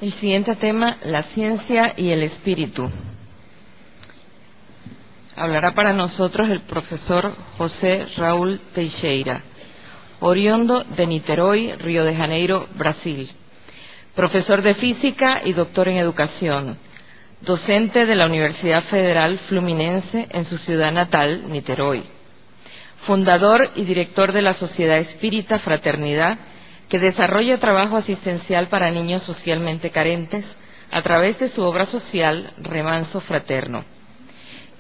El siguiente tema, la ciencia y el espíritu. Hablará para nosotros el profesor José Raúl Teixeira, oriundo de Niterói, Río de Janeiro, Brasil. Profesor de física y doctor en educación. Docente de la Universidad Federal Fluminense en su ciudad natal, Niterói. Fundador y director de la Sociedad Espírita Fraternidad, que desarrolla trabajo asistencial para niños socialmente carentes a través de su obra social Remanso Fraterno.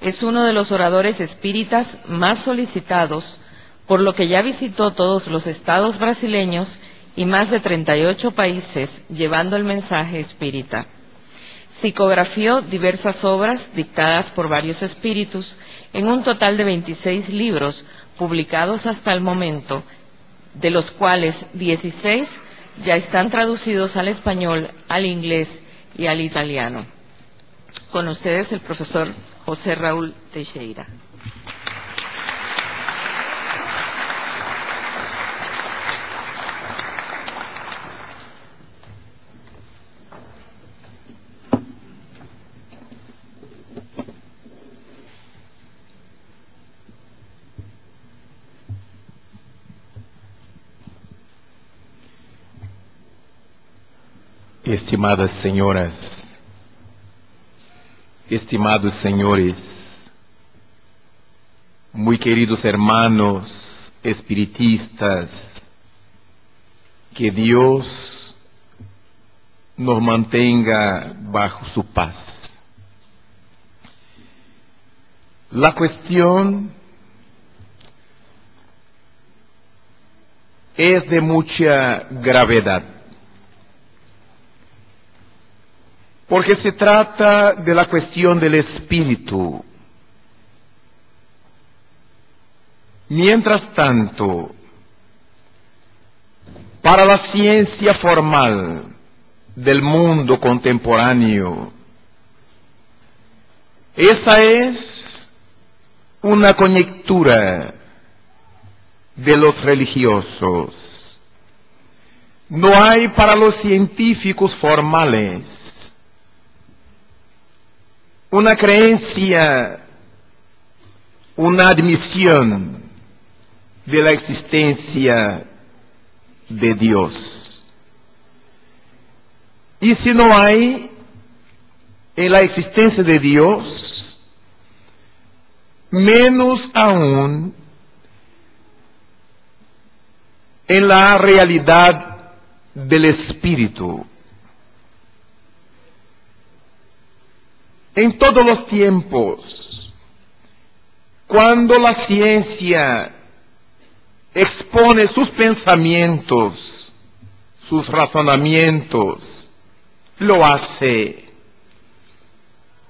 Es uno de los oradores espíritas más solicitados, por lo que ya visitó todos los estados brasileños y más de 38 países llevando el mensaje espírita. Psicografió diversas obras dictadas por varios espíritus en un total de 26 libros publicados hasta el momento, de los cuales 16 ya están traducidos al español, al inglés y al italiano. Con ustedes el profesor José Raúl Teixeira. Estimadas señoras, estimados señores, muy queridos hermanos espiritistas, que Dios nos mantenga bajo su paz. La cuestión es de mucha gravedad, porque se trata de la cuestión del espíritu. Mientras tanto, para la ciencia formal del mundo contemporáneo, esa es una conjetura de los religiosos. No hay para los científicos formales una creencia, una admisión de la existencia de Dios. Y si no hay en la existencia de Dios, menos aún en la realidad del espíritu. En todos los tiempos, cuando la ciencia expone sus pensamientos, sus razonamientos, lo hace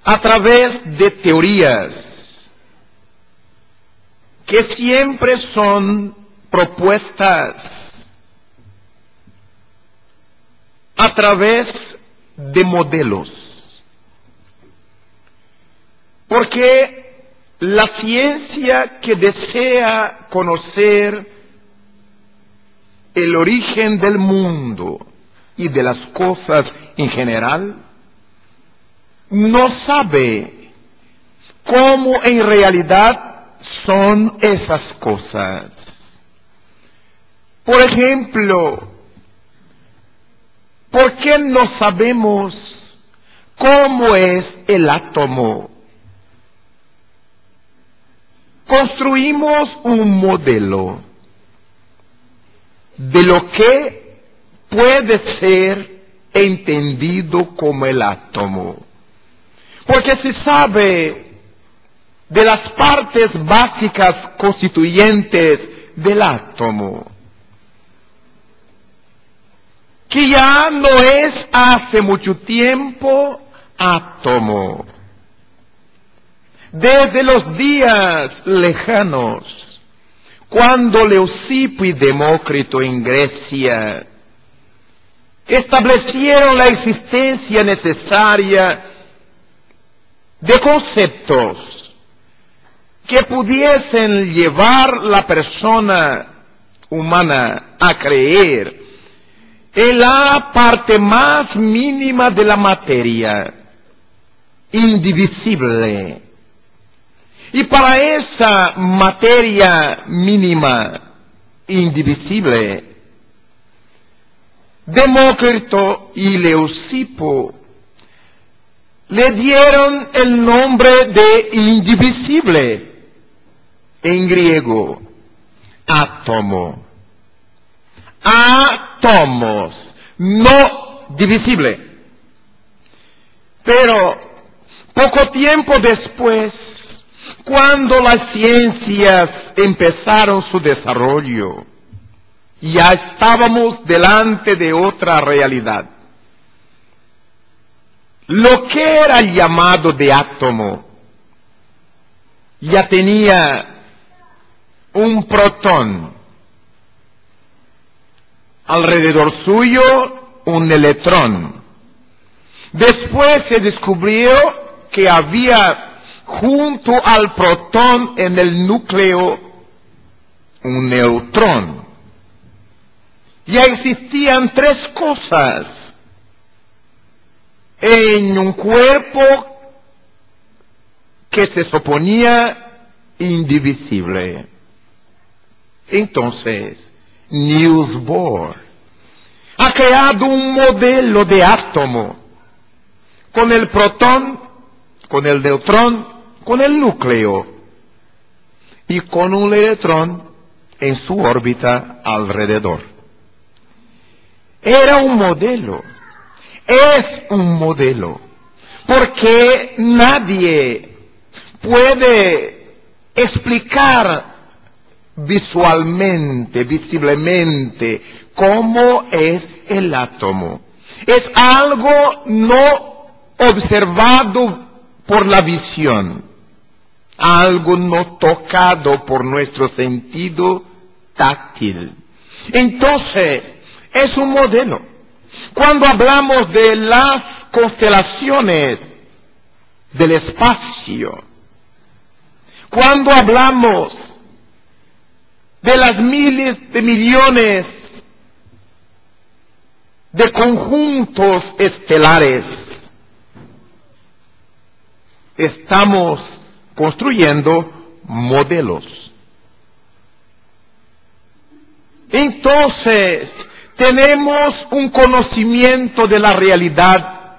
a través de teorías que siempre son propuestas a través de modelos. Porque la ciencia que desea conocer el origen del mundo y de las cosas en general, no sabe cómo en realidad son esas cosas. Por ejemplo, ¿por qué no sabemos cómo es el átomo? Construimos un modelo de lo que puede ser entendido como el átomo. Porque se sabe de las partes básicas constituyentes del átomo, que ya no es hace mucho tiempo átomo. Desde los días lejanos, cuando Leucipo y Demócrito en Grecia establecieron la existencia necesaria de conceptos que pudiesen llevar la persona humana a creer en la parte más mínima de la materia, indivisible. Y para esa materia mínima, indivisible, Demócrito y Leucipo le dieron el nombre de indivisible, en griego, átomo. Átomos, no divisible. Pero poco tiempo después, cuando las ciencias empezaron su desarrollo, ya estábamos delante de otra realidad. Lo que era llamado de átomo ya tenía un protón, alrededor suyo un electrón. Después se descubrió que había junto al protón en el núcleo un neutrón. Ya existían tres cosas en un cuerpo que se suponía indivisible. Entonces, Niels Bohr ha creado un modelo de átomo con el protón, con el neutrón, con el núcleo y con un electrón en su órbita alrededor. Era un modelo, es un modelo, porque nadie puede explicar visualmente, visiblemente, cómo es el átomo. Es algo no observado por la visión, algo no tocado por nuestro sentido táctil. Entonces, es un modelo. Cuando hablamos de las constelaciones del espacio, cuando hablamos de las miles de millones de conjuntos estelares, estamos construyendo modelos. Entonces, tenemos un conocimiento de la realidad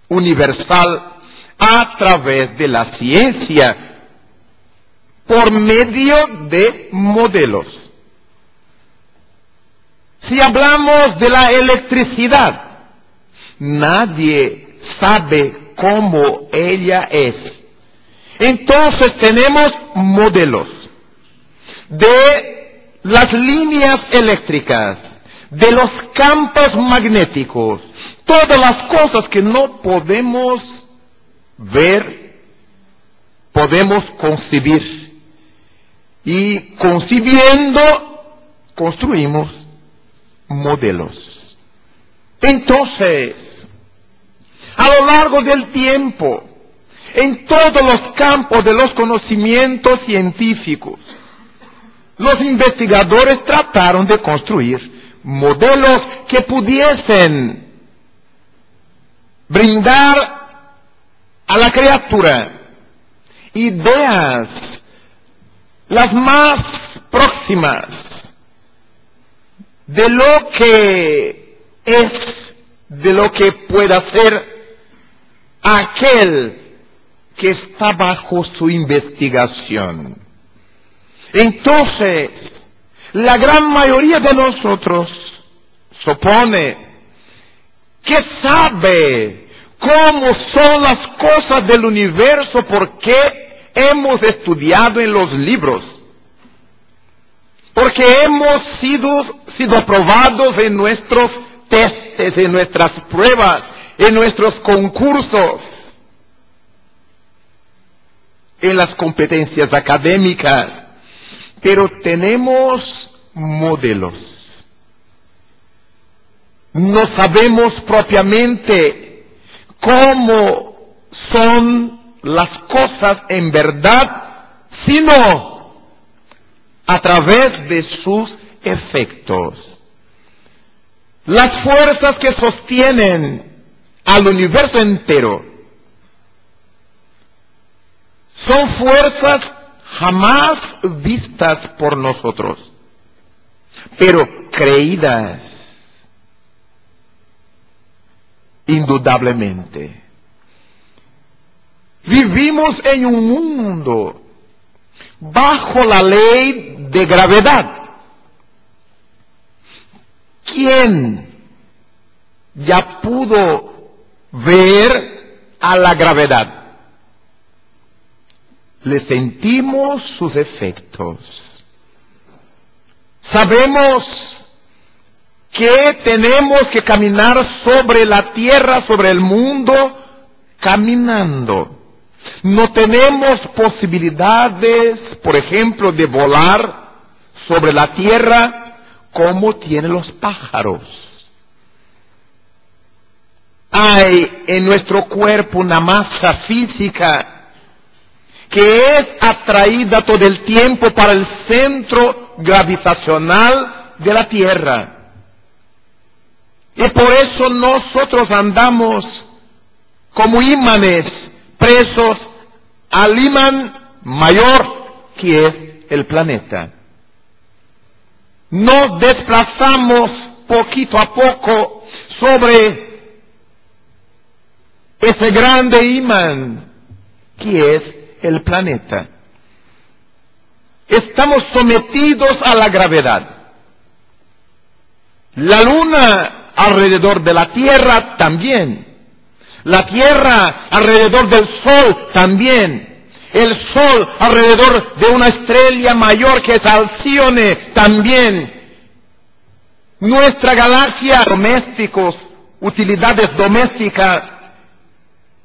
universal a través de la ciencia, por medio de modelos. Si hablamos de la electricidad, nadie sabe cómo ella es. Entonces tenemos modelos de las líneas eléctricas, de los campos magnéticos, todas las cosas que no podemos ver, podemos concebir. Y concibiendo, construimos modelos. Entonces, a lo largo del tiempo, en todos los campos de los conocimientos científicos, los investigadores trataron de construir modelos que pudiesen brindar a la criatura ideas las más próximas de lo que es, de lo que pueda ser aquel que está bajo su investigación. Entonces, la gran mayoría de nosotros supone que sabe cómo son las cosas del universo porque hemos estudiado en los libros, porque hemos sido aprobados en nuestros testes, en nuestras pruebas, en nuestros concursos, en las competencias académicas. Pero tenemos modelos. No sabemos propiamente cómo son las cosas en verdad, sino a través de sus efectos. Las fuerzas que sostienen al universo entero son fuerzas jamás vistas por nosotros, pero creídas indudablemente. Vivimos en un mundo bajo la ley de gravedad. ¿Quién ya pudo ver a la gravedad? Le sentimos sus efectos. Sabemos que tenemos que caminar sobre la tierra, sobre el mundo, caminando. No tenemos posibilidades, por ejemplo, de volar sobre la tierra como tienen los pájaros. Hay en nuestro cuerpo una masa física que es atraída todo el tiempo para el centro gravitacional de la Tierra. Y por eso nosotros andamos como imanes presos al imán mayor que es el planeta. Nos desplazamos poquito a poco sobre ese grande imán que es el planeta. Estamos sometidos a la gravedad. La luna alrededor de la Tierra también. La Tierra alrededor del Sol también. El Sol alrededor de una estrella mayor que es Alcíone también. Nuestra galaxia, domésticos, utilidades domésticas,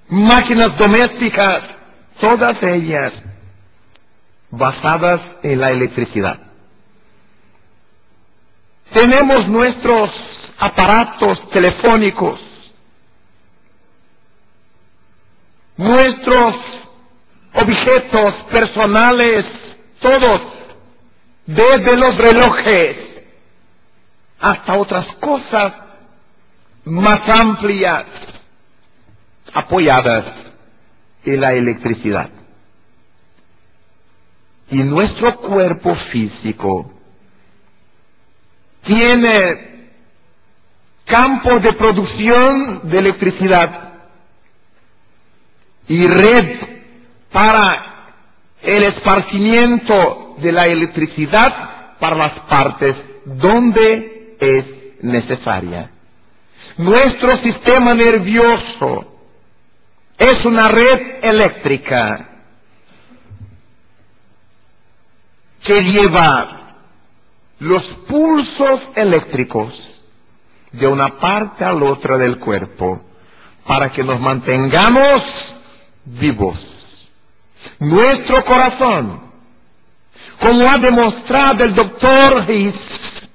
máquinas domésticas, todas ellas basadas en la electricidad. Tenemos nuestros aparatos telefónicos, nuestros objetos personales, todos, desde los relojes hasta otras cosas más amplias, apoyadas en la electricidad. Y nuestro cuerpo físico tiene campo de producción de electricidad y red para el esparcimiento de la electricidad para las partes donde es necesaria. Nuestro sistema nervioso es una red eléctrica que lleva los pulsos eléctricos de una parte a la otra del cuerpo para que nos mantengamos vivos. Nuestro corazón, como ha demostrado el doctor Hiss,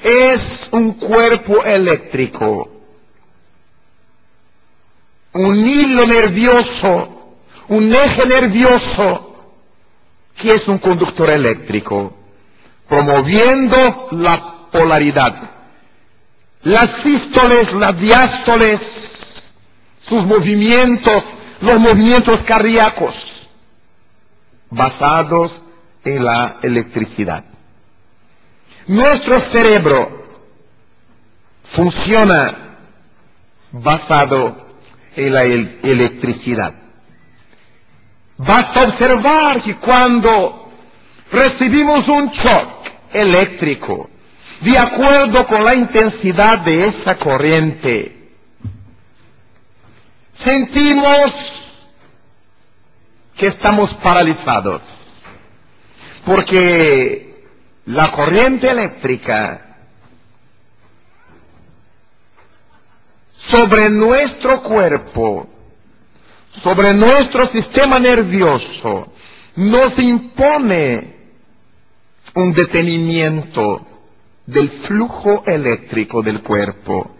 es un cuerpo eléctrico, un hilo nervioso, un eje nervioso que es un conductor eléctrico, promoviendo la polaridad. Las sístoles, las diástoles, sus movimientos, los movimientos cardíacos, basados en la electricidad. Nuestro cerebro funciona basado en la electricidad. Basta observar que cuando recibimos un shock eléctrico, de acuerdo con la intensidad de esa corriente, sentimos que estamos paralizados, porque la corriente eléctrica sobre nuestro cuerpo, sobre nuestro sistema nervioso, nos impone un detenimiento del flujo eléctrico del cuerpo.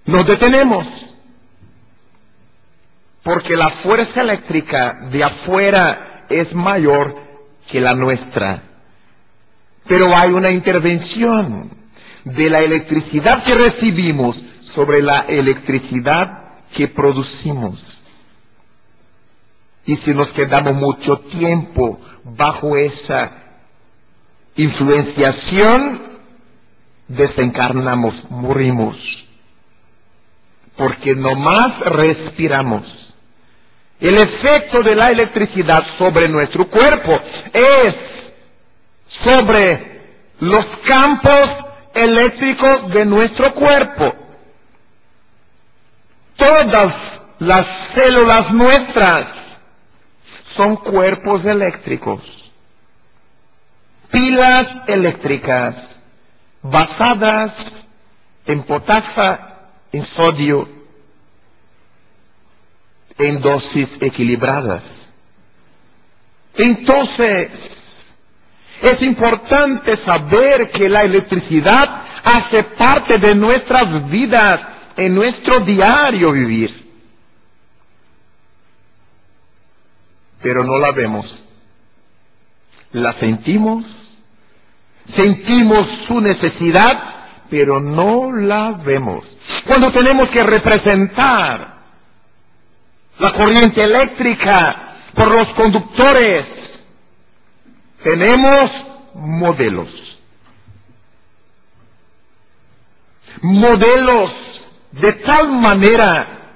Nos detenemos porque la fuerza eléctrica de afuera es mayor que la nuestra. Pero hay una intervención de la electricidad que recibimos sobre la electricidad que producimos. Y si nos quedamos mucho tiempo bajo esa influenciación, desencarnamos, morimos. Porque nomás respiramos. El efecto de la electricidad sobre nuestro cuerpo es sobre los campos eléctricos de nuestro cuerpo. Todas las células nuestras son cuerpos eléctricos, pilas eléctricas basadas en potasio, en sodio, en dosis equilibradas. Entonces, es importante saber que la electricidad hace parte de nuestras vidas, en nuestro diario vivir. Pero no la vemos. La sentimos, sentimos su necesidad, pero no la vemos. Cuando tenemos que representar la corriente eléctrica por los conductores, tenemos modelos. Modelos de tal manera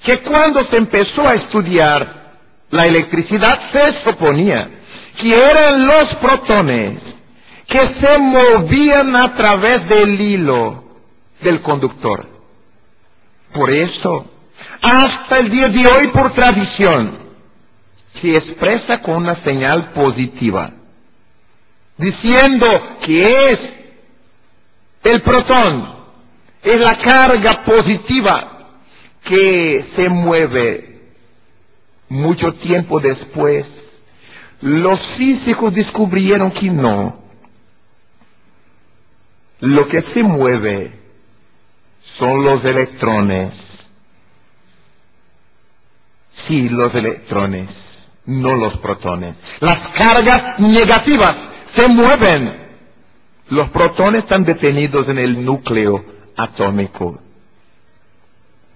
que cuando se empezó a estudiar la electricidad se suponía que eran los protones que se movían a través del hilo del conductor. Por eso, hasta el día de hoy, por tradición, se expresa con una señal positiva, diciendo que es el protón, es la carga positiva que se mueve. Mucho tiempo después, los físicos descubrieron que no. Lo que se mueve son los electrones. Sí, los electrones, no los protones. Las cargas negativas se mueven. Los protones están detenidos en el núcleo atómico.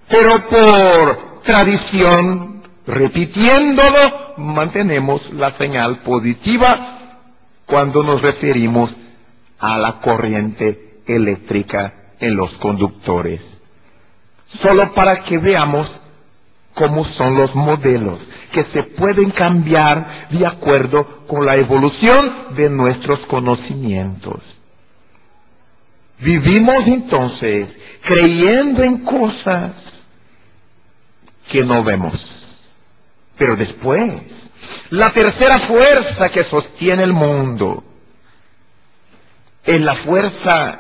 Pero por tradición, repitiéndolo, mantenemos la señal positiva cuando nos referimos a la corriente eléctrica en los conductores. Solo para que veamos cómo son los modelos, que se pueden cambiar de acuerdo con la evolución de nuestros conocimientos. Vivimos entonces creyendo en cosas que no vemos. Pero después, la tercera fuerza que sostiene el mundo es la fuerza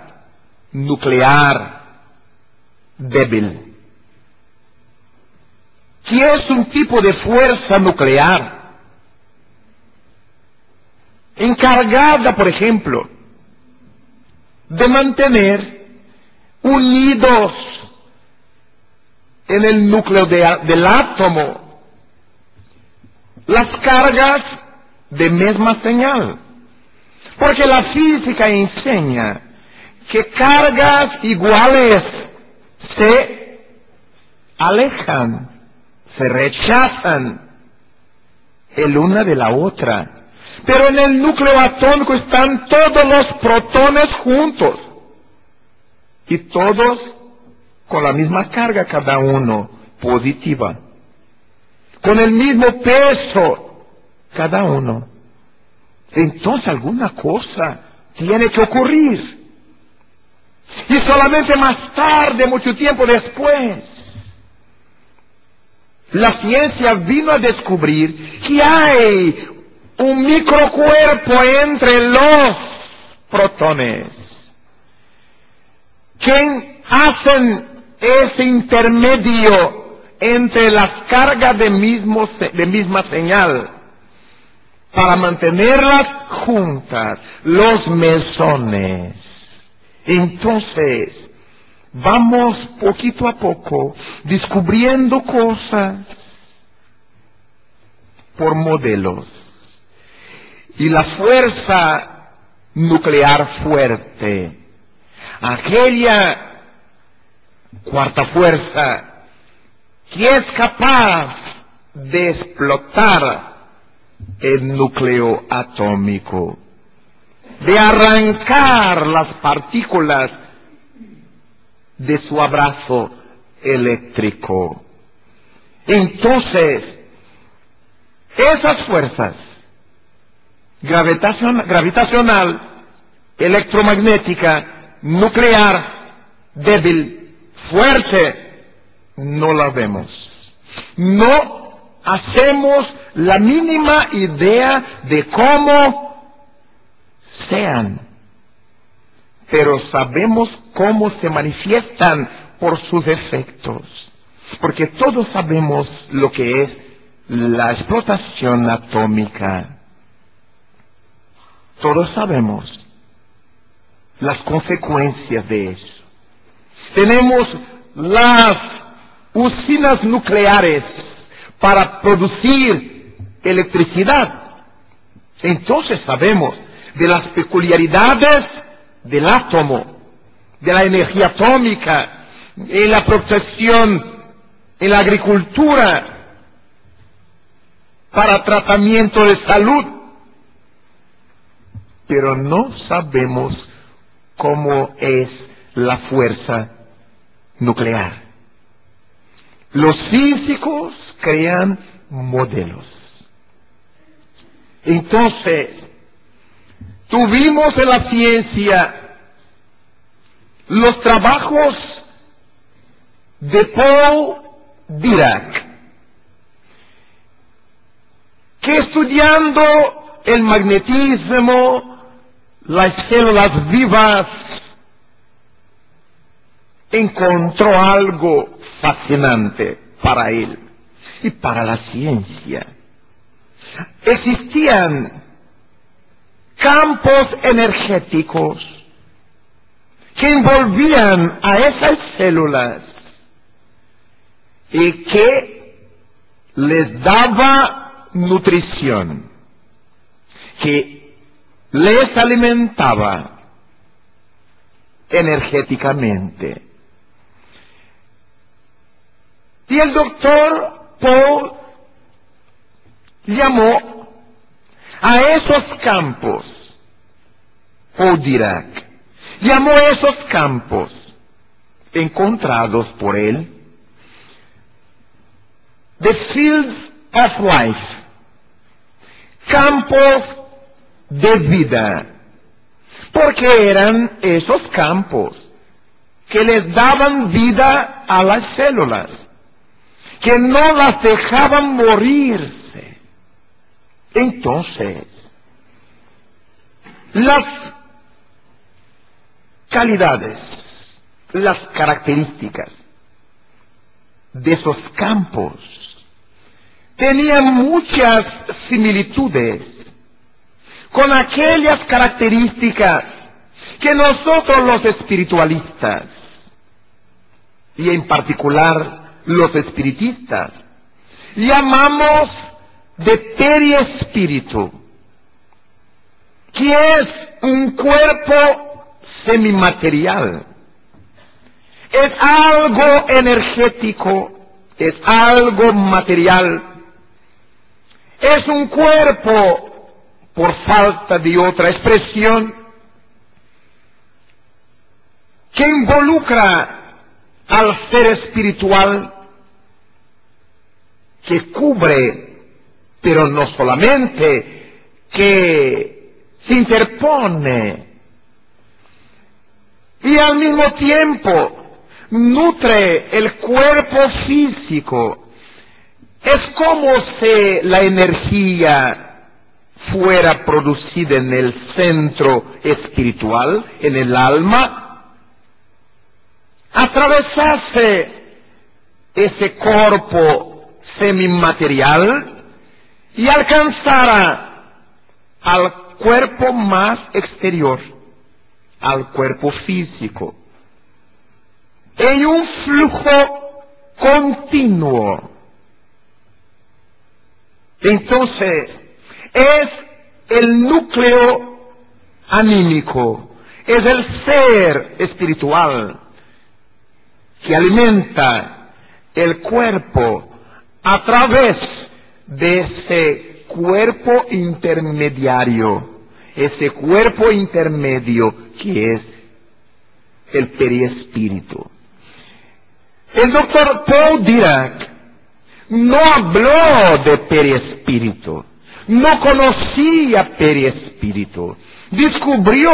nuclear débil. ¿Qué es un tipo de fuerza nuclear? Encargada, por ejemplo, de mantener unidos en el núcleo del átomo las cargas de misma señal. Porque la física enseña que cargas iguales se alejan, se rechazan el una de la otra. Pero en el núcleo atómico están todos los protones juntos. Y todos con la misma carga cada uno, positiva. Con el mismo peso cada uno. Entonces alguna cosa tiene que ocurrir. Y solamente más tarde, mucho tiempo después, la ciencia vino a descubrir que hay un microcuerpo entre los protones que hacen ese intermedio entre las cargas de misma señal para mantenerlas juntas, los mesones. Entonces, vamos poquito a poco descubriendo cosas por modelos. Y la fuerza nuclear fuerte, aquella cuarta fuerza que es capaz de explotar el núcleo atómico, de arrancar las partículas de su abrazo eléctrico. Entonces, esas fuerzas gravitacional, electromagnética, nuclear, débil, fuerte, no la vemos. No hacemos la mínima idea de cómo sean, pero sabemos cómo se manifiestan por sus efectos, porque todos sabemos lo que es la explotación atómica. Todos sabemos las consecuencias de eso. Tenemos las usinas nucleares para producir electricidad. Entonces sabemos de las peculiaridades del átomo, de la energía atómica, en la protección, en la agricultura, para tratamiento de salud. Pero no sabemos cómo es la fuerza nuclear. Los físicos crean modelos. Entonces, tuvimos en la ciencia los trabajos de Paul Dirac, que estudiando el magnetismo, las células vivas, encontró algo fascinante para él y para la ciencia. Existían campos energéticos que envolvían a esas células y que les daba nutrición, que les alimentaba energéticamente. Y el doctor Paul llamó a esos campos, Paul Dirac, llamó a esos campos encontrados por él the fields of life, campos de vida, porque eran esos campos que les daban vida a las células, que no las dejaban morirse. Entonces, las calidades, las características de esos campos tenían muchas similitudes con aquellas características que nosotros los espiritualistas, y en particular los espiritistas, llamamos de periespíritu, que es un cuerpo semimaterial. Es algo energético, es algo material, es un cuerpo, por falta de otra expresión, que involucra al ser espiritual, que cubre, pero no solamente, que se interpone, y al mismo tiempo nutre el cuerpo físico. Es como si la energía fuera producida en el centro espiritual, en el alma, atravesase ese cuerpo semimaterial y alcanzara al cuerpo más exterior, al cuerpo físico, en un flujo continuo. Entonces, es el núcleo anímico, es el ser espiritual que alimenta el cuerpo a través de ese cuerpo intermediario, ese cuerpo intermedio que es el periespíritu. El doctor Paul Dirac no habló de periespíritu, no conocía periespíritu, descubrió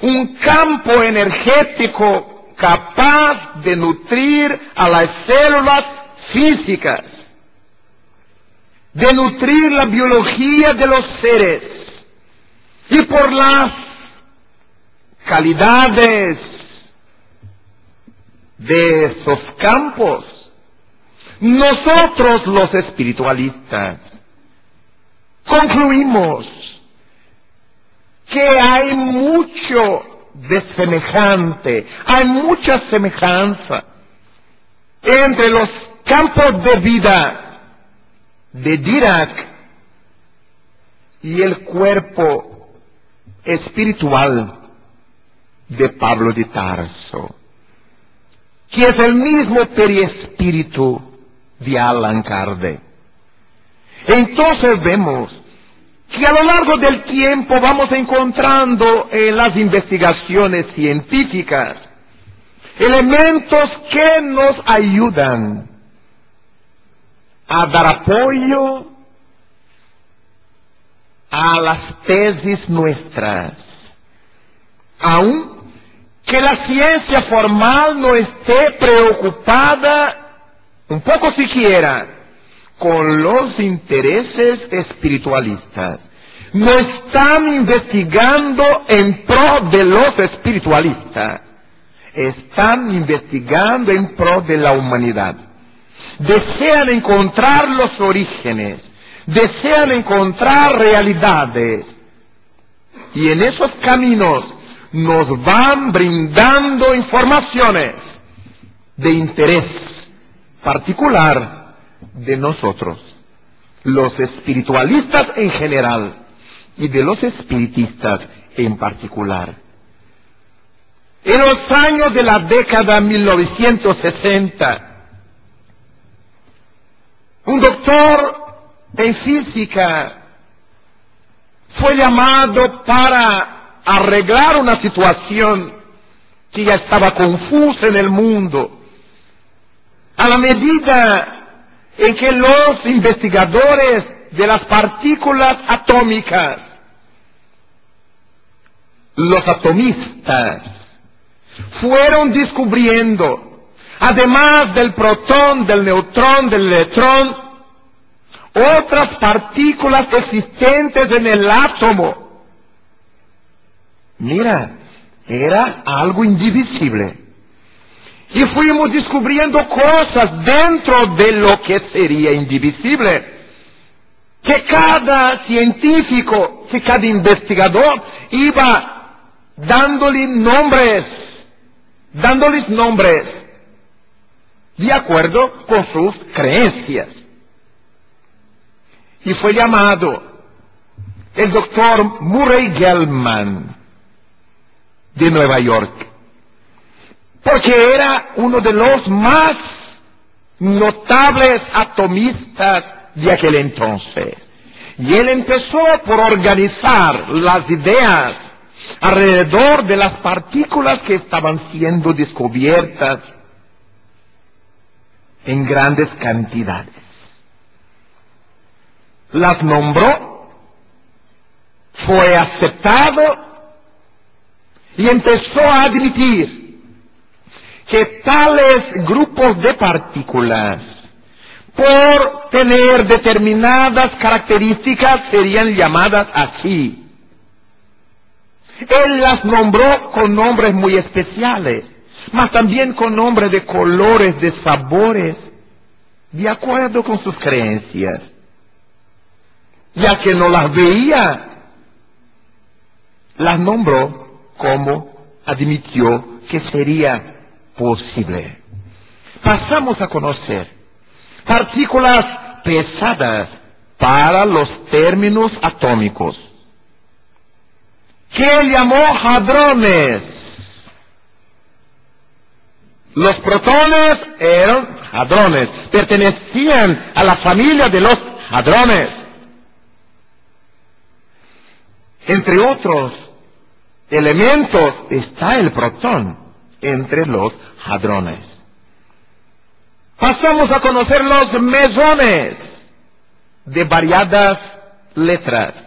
un campo energético capaz de nutrir a las células físicas, de nutrir la biología de los seres, y por las calidades de esos campos, nosotros los espiritualistas concluimos que hay mucho de semejante, hay mucha semejanza entre los campos de vida de Dirac y el cuerpo espiritual de Pablo de Tarso, que es el mismo periespíritu de Allan Kardec. Entonces vemos que a lo largo del tiempo vamos encontrando en las investigaciones científicas elementos que nos ayudan a dar apoyo a las tesis nuestras, aun que la ciencia formal no esté preocupada un poco siquiera con los intereses espiritualistas. No están investigando en pro de los espiritualistas, están investigando en pro de la humanidad. Desean encontrar los orígenes, desean encontrar realidades, y en esos caminos nos van brindando informaciones de interés particular de nosotros, los espiritualistas en general y de los espiritistas en particular. En los años de la década 1960, un doctor en física fue llamado para arreglar una situación que ya estaba confusa en el mundo, a la medida en que los investigadores de las partículas atómicas, los atomistas, fueron descubriendo, además del protón, del neutrón, del electrón, otras partículas existentes en el átomo. Mira, era algo indivisible. Y fuimos descubriendo cosas dentro de lo que sería indivisible, que cada científico, que cada investigador iba dándoles nombres de acuerdo con sus creencias. Y fue llamado el doctor Murray Gell-Mann de Nueva York, porque era uno de los más notables atomistas de aquel entonces. Y él empezó por organizar las ideas alrededor de las partículas que estaban siendo descubiertas en grandes cantidades. Las nombró, fue aceptado y empezó a admitir que tales grupos de partículas, por tener determinadas características, serían llamadas así. Él las nombró con nombres muy especiales, mas también con nombres de colores, de sabores, de acuerdo con sus creencias. Ya que no las veía, las nombró como admitió que sería posible. Pasamos a conocer partículas pesadas para los términos atómicos. que él llamó hadrones. Los protones eran hadrones, pertenecían a la familia de los hadrones. Entre otros elementos está el protón entre los hadrones. Pasamos a conocer los mesones de variadas letras.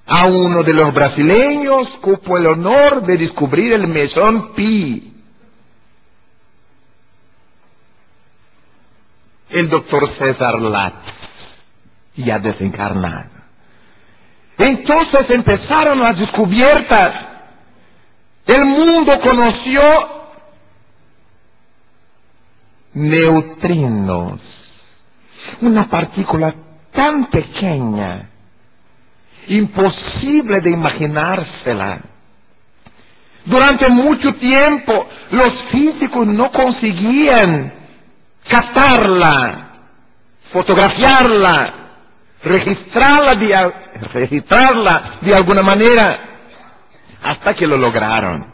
A uno de los brasileños cupo el honor de descubrir el mesón pi. El doctor César Latz, ya desencarnado. Entonces empezaron las descubiertas. El mundo conoció neutrinos, una partícula tan pequeña, imposible de imaginársela. Durante mucho tiempo los físicos no conseguían captarla, fotografiarla, registrarla de alguna manera, hasta que lo lograron.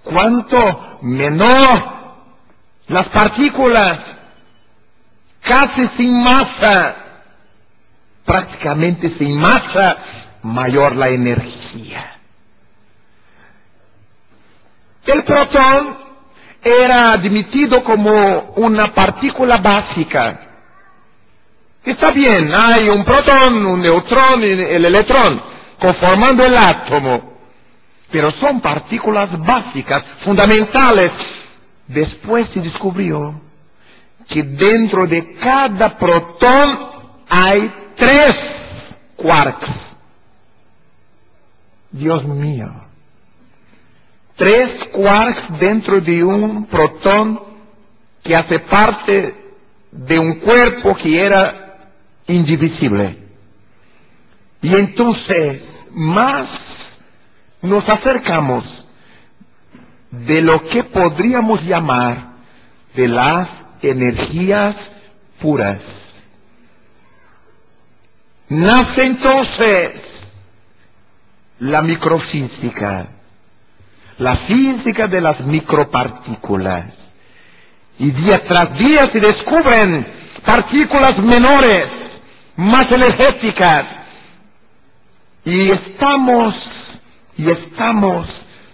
Cuanto menor las partículas, casi sin masa, prácticamente sin masa, mayor la energía. El protón era admitido como una partícula básica. Está bien, hay un protón, un neutrón y el electrón conformando el átomo, pero son partículas básicas, fundamentales. Después se descubrió que dentro de cada protón hay 3 quarks. Dios mío. 3 quarks dentro de un protón que hace parte de un cuerpo que era indivisible. Y entonces más nos acercamos de lo que podríamos llamar de las energías puras. Nace entonces la microfísica, la física de las micropartículas. Y día tras día se descubren partículas menores, más energéticas. Y estamos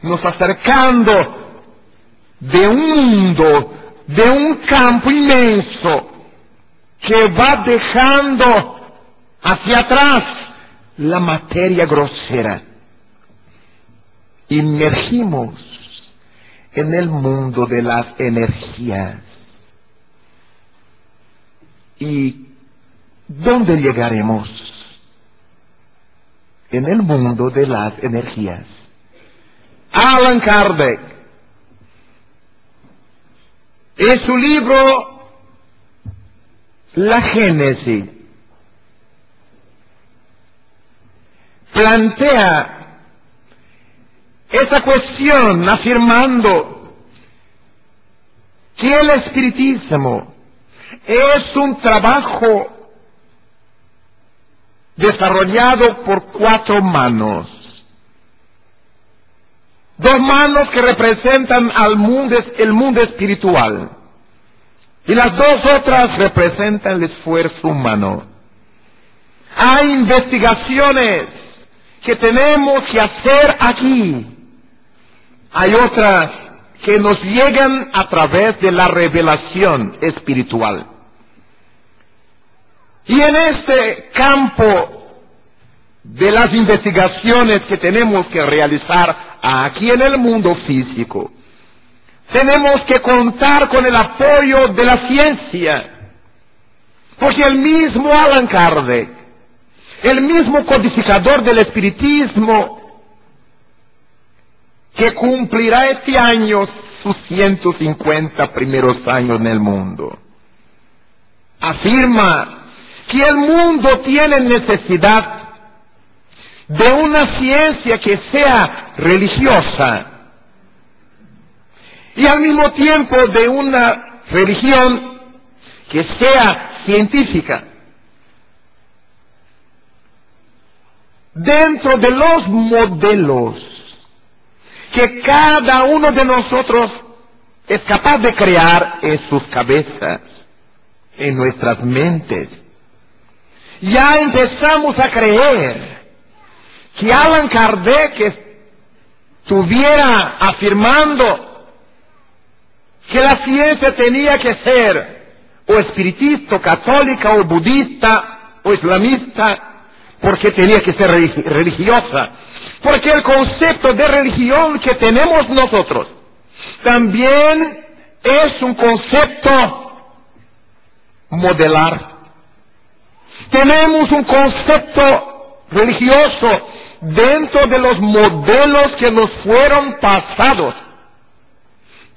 nos acercando de un mundo, de un campo inmenso que va dejando hacia atrás la materia grosera. Emergimos en el mundo de las energías. ¿Y dónde llegaremos? En el mundo de las energías. Allan Kardec, en su libro La Génesis, plantea esa cuestión afirmando que el espiritismo es un trabajo desarrollado por 4 manos. 2 manos que representan el mundo espiritual. Y las 2 otras representan el esfuerzo humano. Hay investigaciones que tenemos que hacer aquí. Hay otras que nos llegan a través de la revelación espiritual. Y en este campo de las investigaciones que tenemos que realizar aquí en el mundo físico, tenemos que contar con el apoyo de la ciencia, porque el mismo Allan Kardec, el mismo codificador del espiritismo, que cumplirá este año sus 150 primeros años en el mundo, afirma que el mundo tiene necesidad de una ciencia que sea religiosa y al mismo tiempo de una religión que sea científica. dentro de los modelos que cada uno de nosotros es capaz de crear en sus cabezas, en nuestras mentes, ya empezamos a creer que Allan Kardec estuviera afirmando que la ciencia tenía que ser o espiritista, o católica, o budista, o islamista, porque tenía que ser religiosa. Porque el concepto de religión que tenemos nosotros también es un concepto modelar. Tenemos un concepto religioso dentro de los modelos que nos fueron pasados,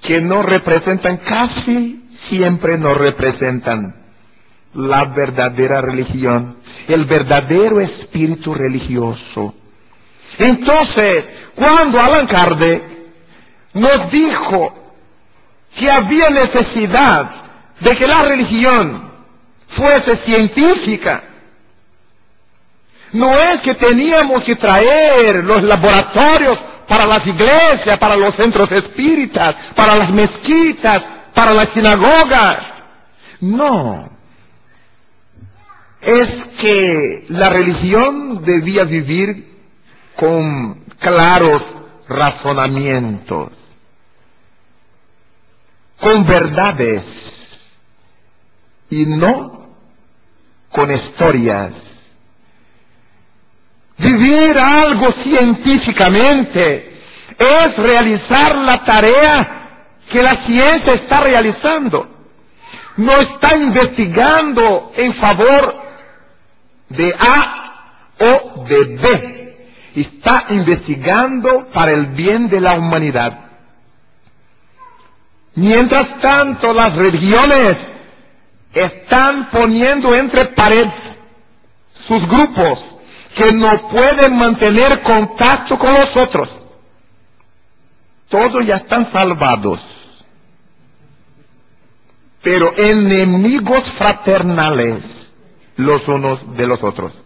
que no representan, casi siempre no representan la verdadera religión, el verdadero espíritu religioso. Entonces, cuando Allan Kardec nos dijo que había necesidad de que la religión fuese científica, no es que teníamos que traer los laboratorios para las iglesias, para los centros espíritas, para las mezquitas, para las sinagogas. No. Es que la religión debía vivir con claros razonamientos, con verdades, y no con historias. Vivir algo científicamente es realizar la tarea que la ciencia está realizando. No está investigando en favor de A o de B. Está investigando para el bien de la humanidad. Mientras tanto, las religiones están poniendo entre paredes sus grupos que no pueden mantener contacto con los otros. Todos ya están salvados, pero enemigos fraternales los unos de los otros.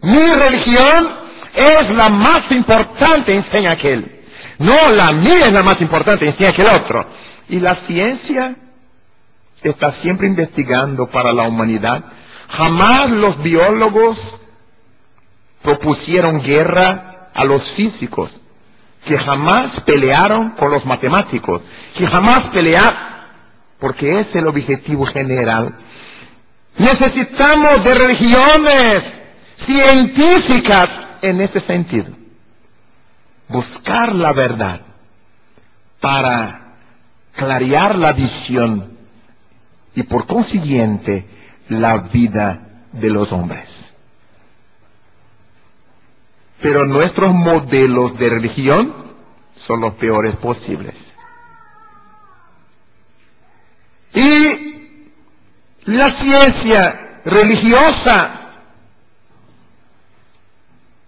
Mi religión es la más importante, enseña aquel. No, la mía es la más importante, enseña aquel otro. Y la ciencia está siempre investigando para la humanidad. Jamás los biólogos propusieron guerra a los físicos, que jamás pelearon con los matemáticos, que jamás pelearon, porque es el objetivo general. Necesitamos de religiones científicas en ese sentido. Buscar la verdad para clarear la visión y por consiguiente la vida de los hombres. Pero nuestros modelos de religión son los peores posibles. Y la ciencia religiosa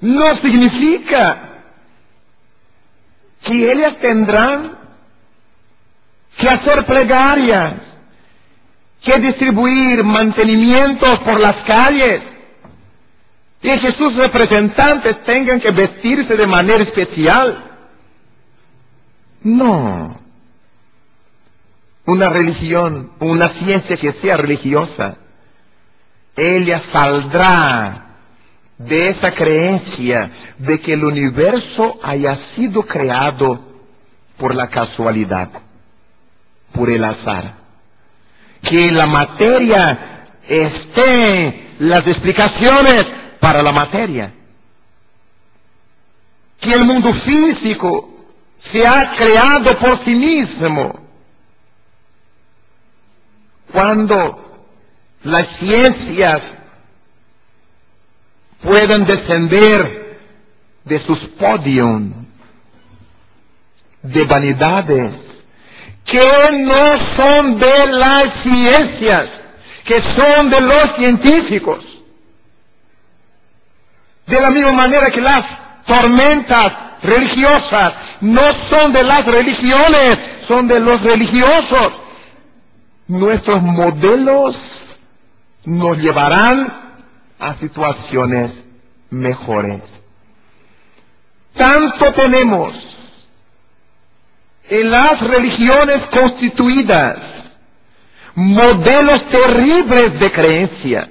no significa que ellas tendrán que hacer plegarias, que distribuir mantenimientos por las calles, y que sus representantes tengan que vestirse de manera especial. No. Una religión, una ciencia que sea religiosa, ella saldrá de esa creencia de que el universo haya sido creado por la casualidad, por el azar. Que la materia esté, las explicaciones para la materia. Que el mundo físico se ha creado por sí mismo. Cuando las ciencias puedan descender de sus podium de vanidades que no son de las ciencias, que son de los científicos. De la misma manera que las tormentas religiosas no son de las religiones, son de los religiosos. Nuestros modelos nos llevarán a situaciones mejores. Tanto tenemos en las religiones constituidas modelos terribles de creencia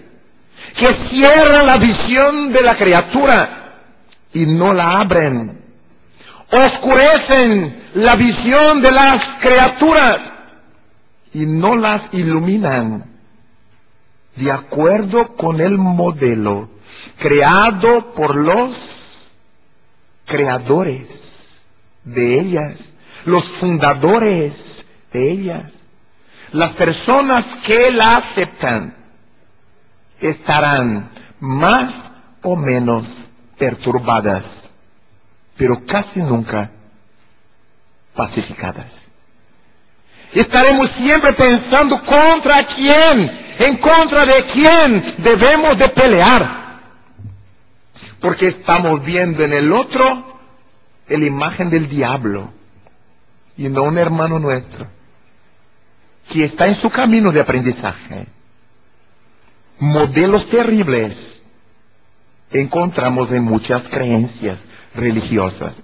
que cierran la visión de la criatura y no la abren. Oscurecen la visión de las criaturas y no las iluminan de acuerdo con el modelo creado por los creadores de ellas, los fundadores de ellas. Las personas que la aceptan estarán más o menos perturbadas, pero casi nunca pacificadas. Estaremos siempre pensando contra quién, en contra de quién debemos de pelear. Porque estamos viendo en el otro la imagen del diablo y no un hermano nuestro que está en su camino de aprendizaje. Modelos terribles encontramos en muchas creencias religiosas.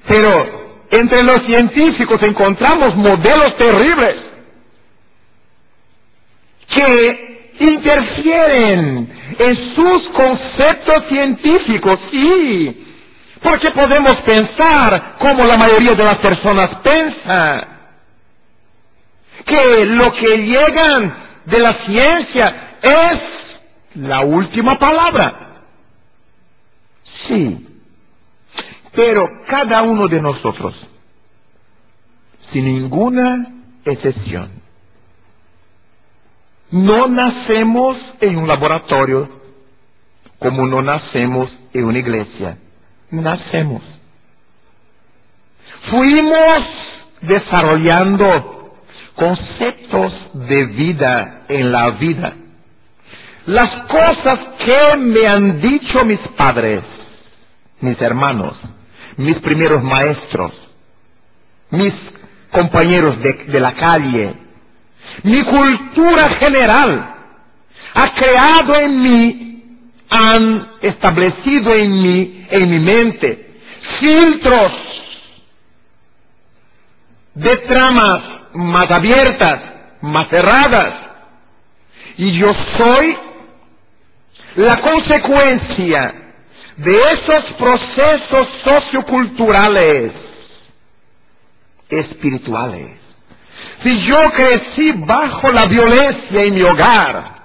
Pero entre los científicos encontramos modelos terribles que interfieren en sus conceptos científicos, sí, porque podemos pensar como la mayoría de las personas piensan, que lo que llegan de la ciencia es la última palabra. Sí, pero cada uno de nosotros, sin ninguna excepción, no nacemos en un laboratorio como no nacemos en una iglesia. Nacemos. Fuimos desarrollando conceptos de vida en la vida. Las cosas que me han dicho mis padres, mis hermanos, mis primeros maestros, mis compañeros de la calle, mi cultura general, ha creado en mí, han establecido en mi mente, filtros de tramas más abiertas, más cerradas. Y yo soy la consecuencia de esos procesos socioculturales, espirituales. Si yo crecí bajo la violencia en mi hogar,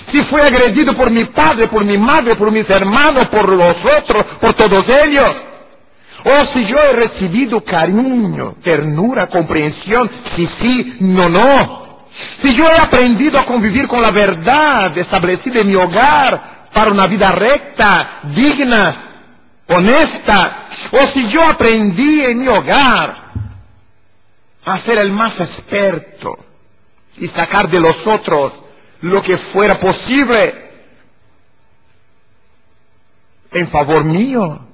si fui agredido por mi padre, por mi madre, por mis hermanos, por los otros, por todos ellos, o si yo he recibido cariño, ternura, comprensión, sí, no, si yo he aprendido a convivir con la verdad establecida en mi hogar para una vida recta, digna, honesta, o si yo aprendí en mi hogar a ser el más experto y sacar de los otros lo que fuera posible en favor mío.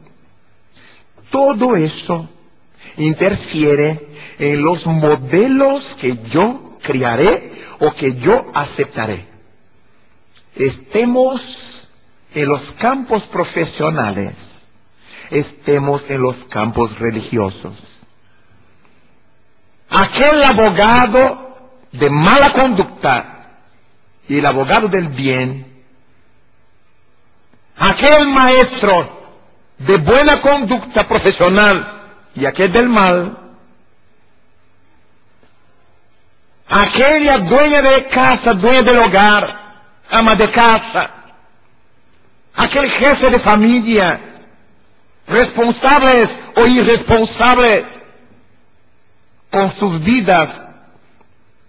Todo eso interfiere en los modelos que yo criaré o que yo aceptaré. Estemos en los campos profesionales, estemos en los campos religiosos. Aquel abogado de mala conducta y el abogado del bien, aquel maestro de buena conducta profesional y aquel del mal, aquella dueña de casa, dueña del hogar, ama de casa, aquel jefe de familia, responsables o irresponsables con sus vidas,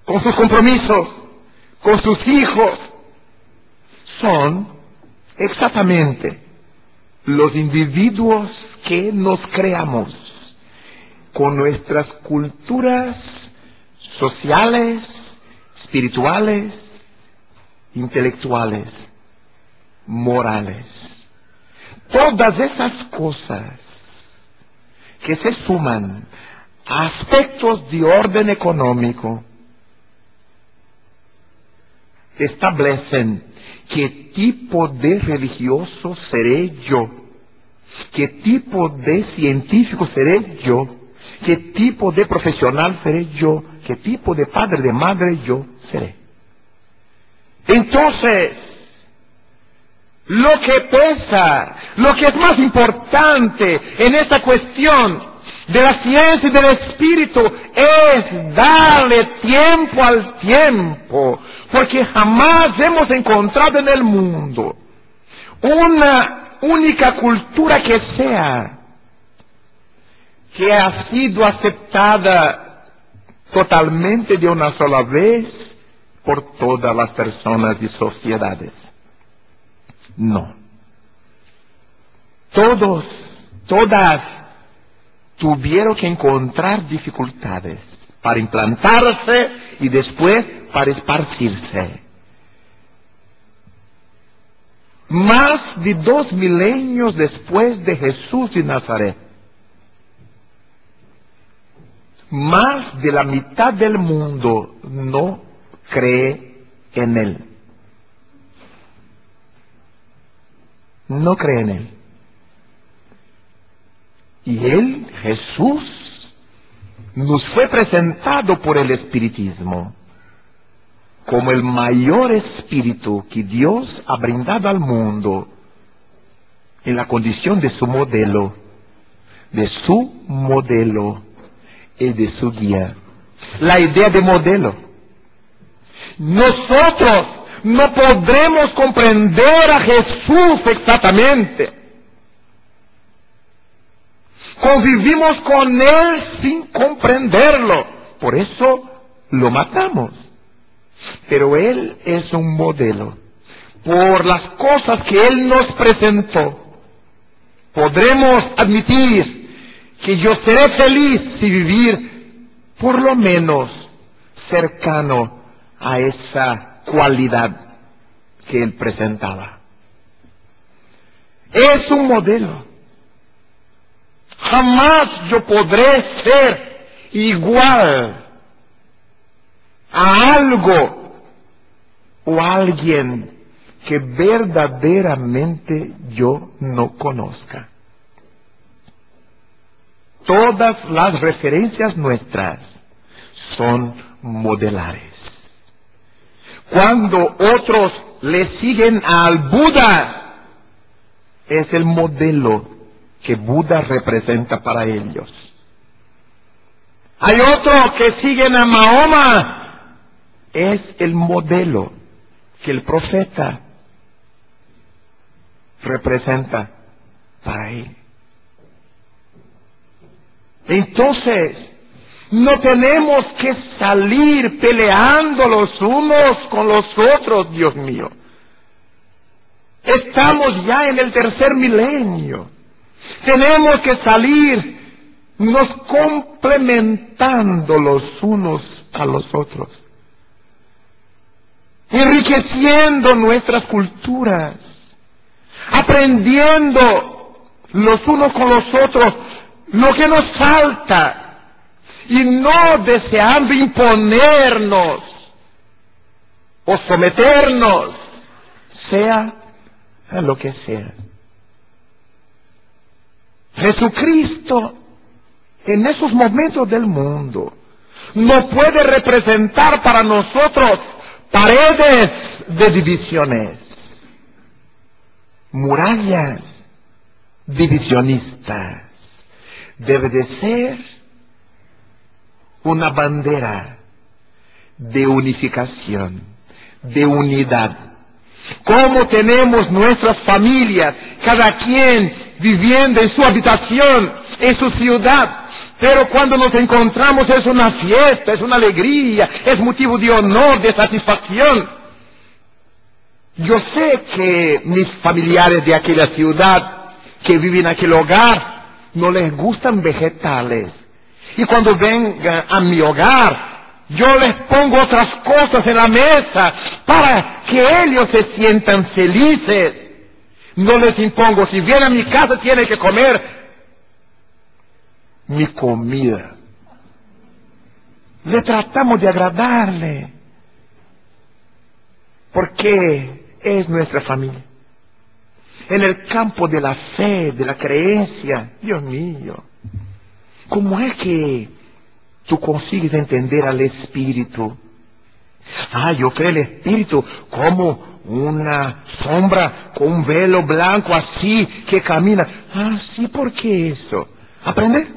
con sus compromisos, con sus hijos, son exactamente los individuos que nos creamos con nuestras culturas sociales, espirituales, intelectuales, morales. Todas esas cosas que se suman a aspectos de orden económico, establecen qué tipo de religioso seré yo, qué tipo de científico seré yo, qué tipo de profesional seré yo, qué tipo de padre, de madre yo seré. Entonces, lo que pesa, lo que es más importante en esta cuestión de la ciencia y del espíritu es darle tiempo al tiempo, porque jamás hemos encontrado en el mundo una única cultura que ha sido aceptada totalmente de una sola vez por todas las personas y sociedades. No. Todas tuvieron que encontrar dificultades para implantarse y después para esparcirse. Más de 2 milenios después de Jesús de Nazaret, más de la mitad del mundo no cree en Él. No cree en Él. Y Él, Jesús, nos fue presentado por el espiritismo como el mayor espíritu que Dios ha brindado al mundo en la condición de su modelo y de su guía. La idea de modelo. Nosotros no podremos comprender a Jesús exactamente. Convivimos con Él sin comprenderlo. Por eso lo matamos. Pero Él es un modelo. Por las cosas que Él nos presentó, podremos admitir que yo seré feliz si vivir por lo menos cercano a esa cualidad que Él presentaba. Es un modelo. Jamás yo podré ser igual a algo o a alguien que verdaderamente yo no conozca. Todas las referencias nuestras son modelares. Cuando otros le siguen al Buda, es el modelo que Buda representa para ellos. Hay otros que siguen a Mahoma, es el modelo que el profeta representa para él. Entonces, no tenemos que salir peleando los unos con los otros, Dios mío. Estamos ya en el 3er milenio. Tenemos que salir nos complementando los unos a los otros, enriqueciendo nuestras culturas, aprendiendo los unos con los otros lo que nos falta y no deseando imponernos o someternos, sea a lo que sea. Jesucristo en esos momentos del mundo no puede representar para nosotros paredes de divisiones, murallas divisionistas. Debe de ser una bandera de unificación, de unidad. Como tenemos nuestras familias, cada quien viviendo en su habitación, en su ciudad, pero cuando nos encontramos es una fiesta, es una alegría, es motivo de honor, de satisfacción. Yo sé que mis familiares de aquella ciudad, que viven en aquel hogar, no les gustan vegetales. Y cuando vengan a mi hogar, yo les pongo otras cosas en la mesa para que ellos se sientan felices. No les impongo, si vienen a mi casa tienen que comer mi comida. Le tratamos de agradarle. porque es nuestra familia. En el campo de la fe, de la creencia, Dios mío, ¿cómo es que tú consigues entender al Espíritu? Yo creo el Espíritu como una sombra con un velo blanco así que camina. Sí, ¿por qué eso? ¿Aprende?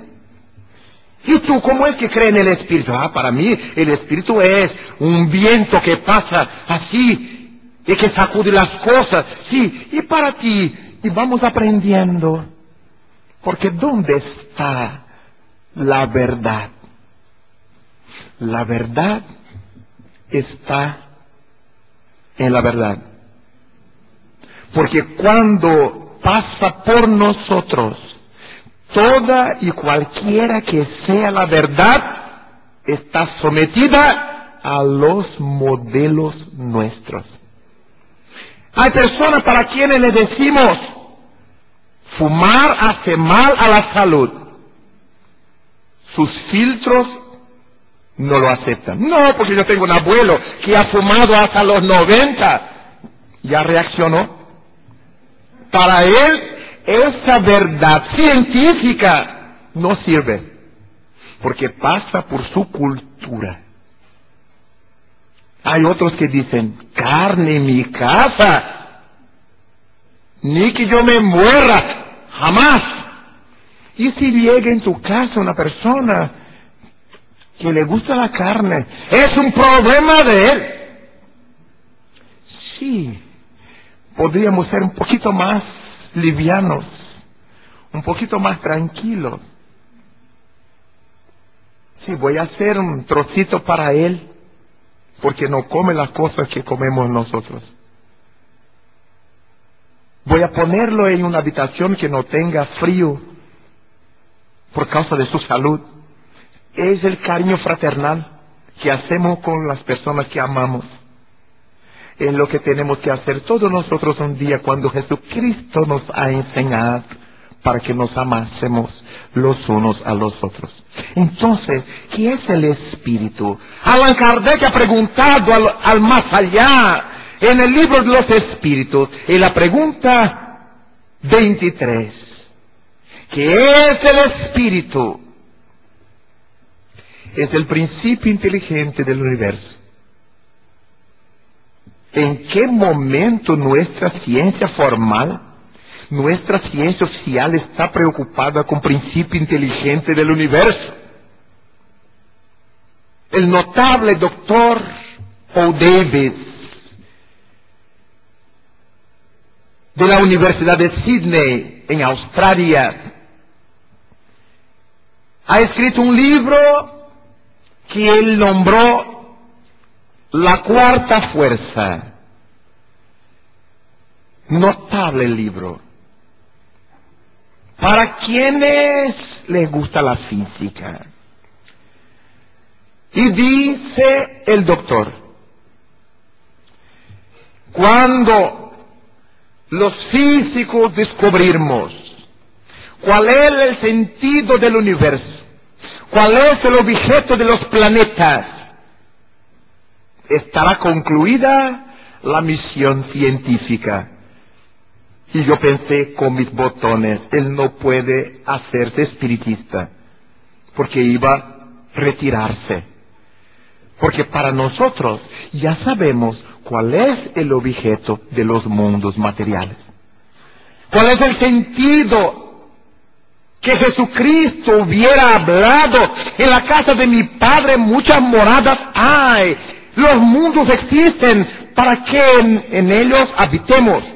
¿Y tú cómo es que crees en el Espíritu? Para mí el Espíritu es un viento que pasa así y que sacude las cosas. Sí, y para ti, y vamos aprendiendo. Porque ¿dónde está la verdad? La verdad está en la verdad. Porque cuando pasa por nosotros, toda y cualquiera que sea la verdad, está sometida a los modelos nuestros. Hay personas para quienes le decimos, fumar hace mal a la salud. Sus filtros no lo aceptan. No, porque yo tengo un abuelo que ha fumado hasta los 90. Ya reaccionó. Para él, esa verdad científica no sirve. Porque pasa por su cultura. Hay otros que dicen, carne en mi casa. Ni que yo me muera. Jamás. Y si llega en tu casa una persona que le gusta la carne, es un problema de él. Sí, podríamos ser un poquito más livianos, un poquito más tranquilos. Sí, voy a hacer un trocito para él, porque no come las cosas que comemos nosotros. Voy a ponerlo en una habitación que no tenga frío, por causa de su salud. Es el cariño fraternal que hacemos con las personas que amamos. Es lo que tenemos que hacer todos nosotros un día cuando Jesucristo nos ha enseñado para que nos amásemos los unos a los otros. Entonces, ¿qué es el Espíritu? Allan Kardec ha preguntado al más allá en el libro de los Espíritus, en la pregunta 23. ¿Qué es el Espíritu? Es el principio inteligente del universo. ¿En qué momento nuestra ciencia formal, nuestra ciencia oficial está preocupada con el principio inteligente del universo? El notable doctor Paul Davies, de la Universidad de Sydney, en Australia, ha escrito un libro que él nombró La Cuarta Fuerza. Notable libro. Para quienes les gusta la física. Y dice el doctor, cuando los físicos descubrimos cuál es el sentido del universo, cuál es el objeto de los planetas, estará concluida la misión científica. Y yo pensé con mis botones, él no puede hacerse espiritista, porque iba a retirarse. Porque para nosotros ya sabemos cuál es el objeto de los mundos materiales. ¿Cuál es el sentido? Que Jesucristo hubiera hablado, en la casa de mi Padre muchas moradas hay. Los mundos existen para que en ellos habitemos,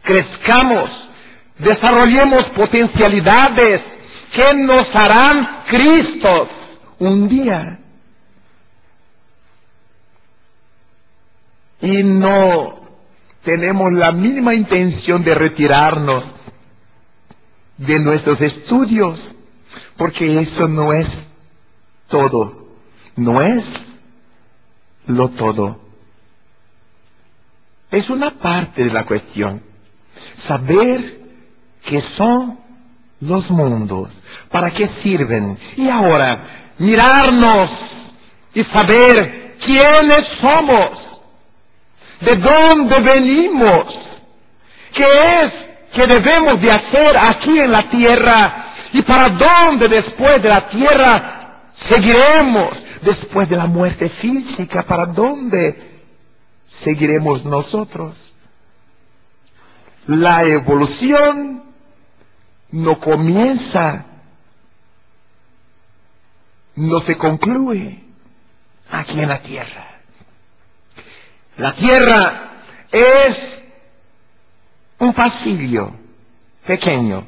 crezcamos, desarrollemos potencialidades que nos harán Cristos un día. Y no tenemos la mínima intención de retirarnos de nuestros estudios, porque eso no es todo, no es lo todo. Es una parte de la cuestión. Saber qué son los mundos, para qué sirven, y ahora mirarnos y saber quiénes somos. ¿De dónde venimos? ¿Qué es que debemos de hacer aquí en la tierra? ¿Y para dónde después de la tierra seguiremos? Después de la muerte física, ¿para dónde seguiremos nosotros? La evolución no comienza, no se concluye aquí en la tierra. La tierra es un pasillo pequeño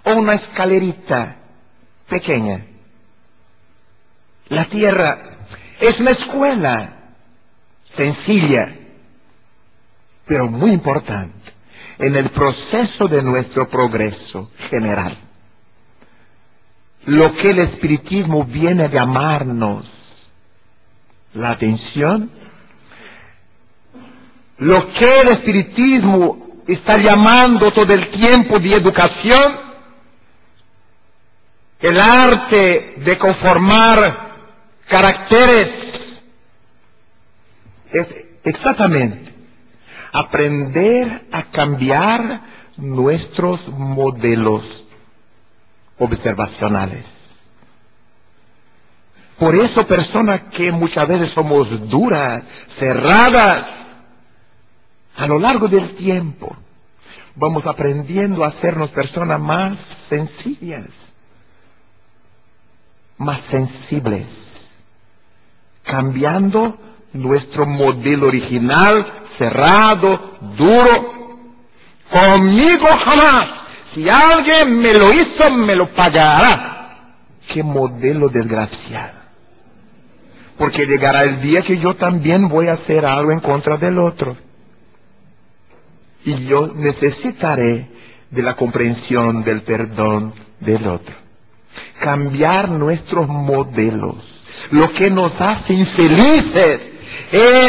o una escalerita pequeña. La tierra es una escuela sencilla, pero muy importante en el proceso de nuestro progreso general. Lo que el espiritismo viene a llamarnos la atención, lo que el espiritismo está llamando todo el tiempo de educación, el arte de conformar caracteres, es exactamente aprender a cambiar nuestros modelos observacionales. Por eso personas que muchas veces somos duras, cerradas, a lo largo del tiempo vamos aprendiendo a hacernos personas más sencillas, más sensibles, cambiando nuestro modelo original, cerrado, duro. Conmigo jamás. Si alguien me lo hizo, me lo pagará. ¡Qué modelo desgraciado! Porque llegará el día que yo también voy a hacer algo en contra del otro. Y yo necesitaré de la comprensión, del perdón del otro. Cambiar nuestros modelos. Lo que nos hace infelices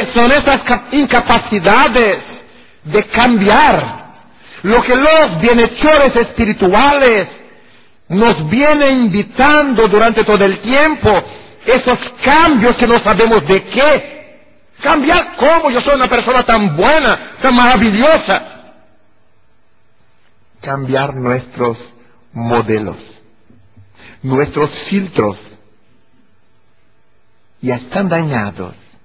son esas incapacidades de cambiar. Lo que los bienhechores espirituales nos vienen invitando durante todo el tiempo, esos cambios que no sabemos de qué. Cambiar cómo, yo soy una persona tan buena, tan maravillosa. Cambiar nuestros modelos, nuestros filtros, ya están dañados.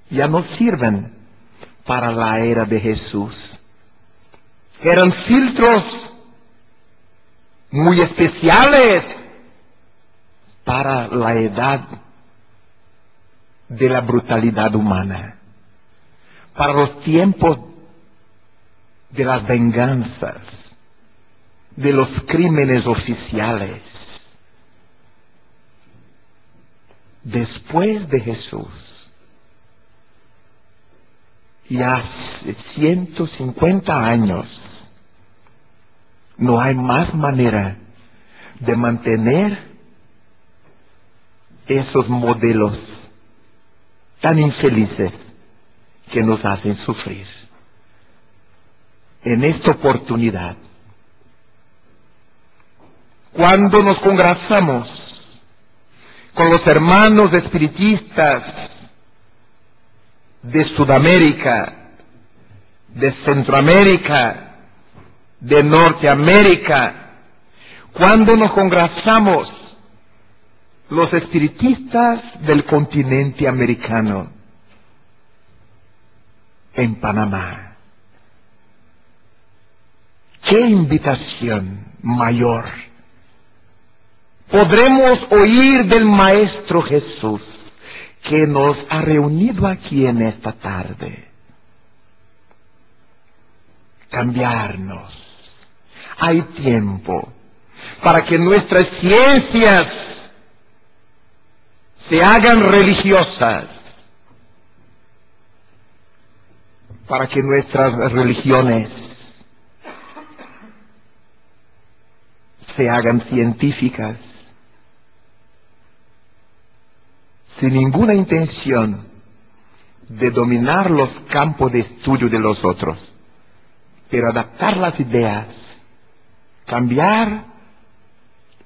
Ya no sirven para la era de Jesús. Eran filtros muy especiales para la edad de la brutalidad humana, para los tiempos de las venganzas, de los crímenes oficiales. Después de Jesús, y hace 150 años, no hay más manera de mantener esos modelos tan infelices que nos hacen sufrir. En esta oportunidad, cuando nos congregamos con los hermanos espiritistas de Sudamérica, de Centroamérica, de Norteamérica, cuando nos congregamos los espiritistas del continente americano, en Panamá, qué invitación mayor podremos oír del Maestro Jesús, que nos ha reunido aquí en esta tarde. Cambiarnos. Hay tiempo para que nuestras ciencias se hagan religiosas, para que nuestras religiones se hagan científicas, sin ninguna intención de dominar los campos de estudio de los otros, pero adaptar las ideas, cambiar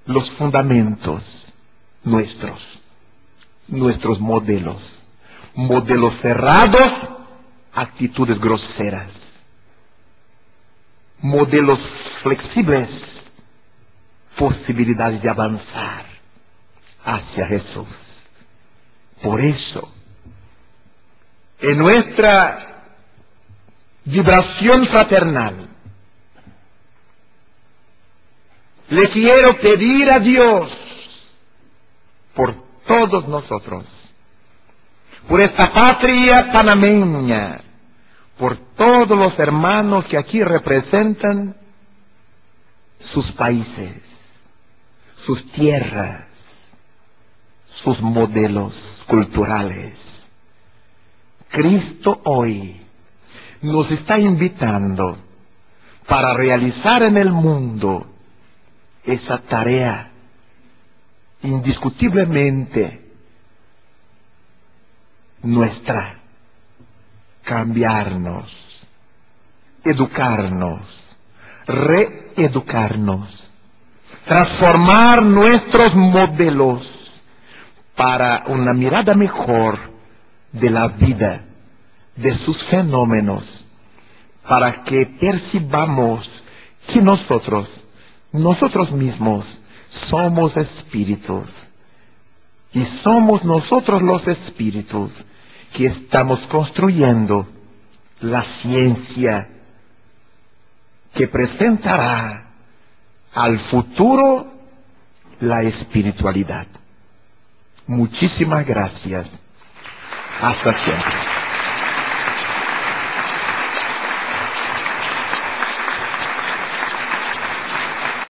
los fundamentos nuestros modelos cerrados actitudes groseras, modelos flexibles, posibilidades de avanzar hacia Jesús. Por eso, en nuestra vibración fraternal, le quiero pedir a Dios por todos nosotros, por esta patria panameña, por todos los hermanos que aquí representan sus países, sus tierras, sus modelos culturales. Cristo hoy nos está invitando para realizar en el mundo esa tarea indiscutiblemente nuestra: cambiarnos, educarnos, reeducarnos, transformar nuestros modelos para una mirada mejor de la vida, de sus fenómenos, para que percibamos que nosotros mismos somos espíritus, y somos nosotros los espíritus que estamos construyendo la ciencia que presentará al futuro la espiritualidad. Muchísimas gracias. Hasta siempre.